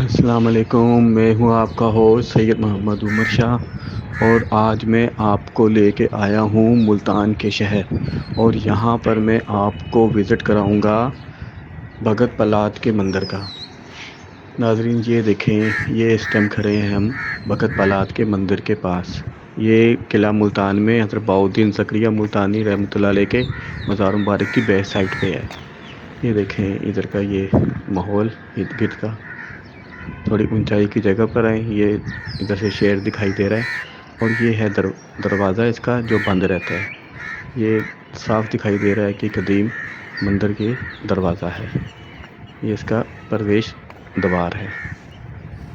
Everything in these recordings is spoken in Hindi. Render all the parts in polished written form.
अस्सलाम वालेकुम। मैं हूँ आपका होस्ट सैयद मोहम्मद उमर शाह और आज मैं आपको लेके आया हूँ मुल्तान के शहर और यहाँ पर मैं आपको विज़िट कराऊँगा भगत पलात के मंदिर का। नाजरीन ये देखें, ये इस टाइम खड़े हैं हम भगत पलात के मंदिर के पास। ये किला मुल्तान में हज़रत बहाउद्दीन ज़करिया मुल्तानी रहमतुल्लाह अलैह के मज़ार मुबारक की बैक साइड पे है। ये देखें इधर का ये माहौल इर्द गिर्द का। थोड़ी ऊंचाई की जगह पर है ये। इधर से शेर दिखाई दे रहा है और ये है दरवाज़ा इसका जो बंद रहता है। ये साफ दिखाई दे रहा है कि कदीम मंदिर के दरवाज़ा है। ये इसका प्रवेश द्वार है।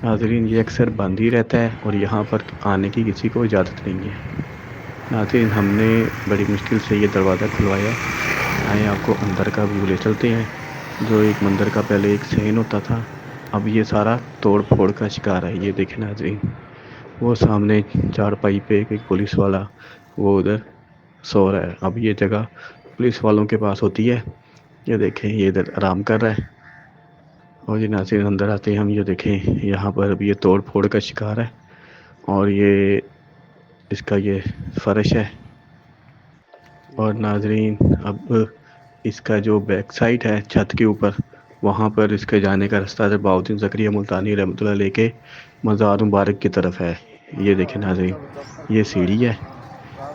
नाजरीन ये अक्सर बंद ही रहता है और यहाँ पर आने की किसी को इजाज़त नहीं है। नाजरीन हमने बड़ी मुश्किल से ये दरवाज़ा खुलवाया। आए आपको अंदर का व्यू ले चलते हैं। जो एक मंदिर का पहले एक सहन होता था, अब ये सारा तोड़ फोड़ का शिकार है। ये देखें नाजरीन, वो सामने चारपाई पे एक पुलिस वाला वो उधर सो रहा है। अब ये जगह पुलिस वालों के पास होती है। ये देखें ये इधर आराम कर रहा है। और ये नाज़रीन अंदर आते हैं हम। ये देखें यहाँ पर अब ये तोड़ फोड़ का शिकार है और ये इसका ये फर्श है। और नाज़रीन अब इसका जो बैक साइड है छत के ऊपर, वहाँ पर इसके जाने का रास्ता है बहाउद्दीन ज़करिया मुल्तानी रहमतुल्लाह अलैह के मज़ार मुबारक की तरफ है। ये देखें नाज़रीन, ये सीढ़ी है,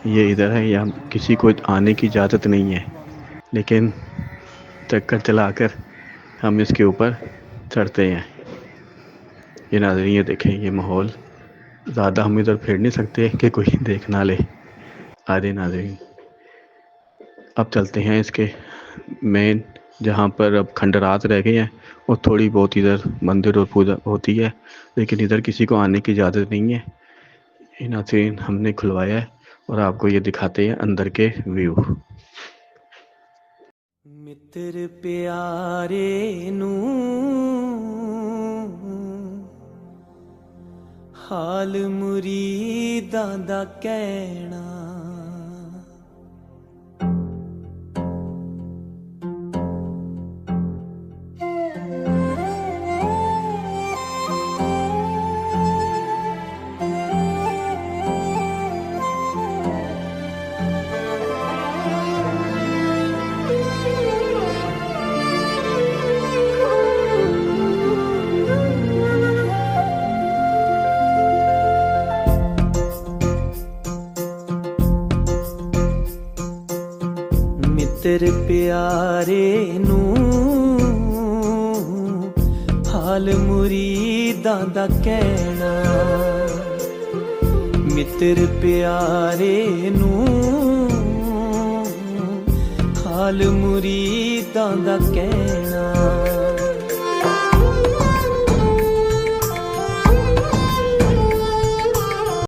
ये इधर है। यहाँ किसी को आने की इजाज़त नहीं है, लेकिन चक्कर चलाकर हम इसके ऊपर चढ़ते हैं। ये नाज़रीन ये देखें ये माहौल। ज़्यादा हम इधर फिर नहीं सकते कि कोई देख ना ले। आधे नाज़रीन अब चलते हैं इसके मेन, जहाँ पर अब खंडरात रह गए हैं और थोड़ी बहुत इधर मंदिर और पूजा होती है, लेकिन इधर किसी को आने की इजाज़त नहीं है। ये नाज़रीन हमने खुलवाया है और आपको ये दिखाते हैं अंदर के व्यू। मित्र प्यारे नू हाल मुरीदां दा कहना, मित्र प्यारे नू हाल मुरीदां दा कहना, मित्र प्यारे नू हाल मुरीदां दा कहना।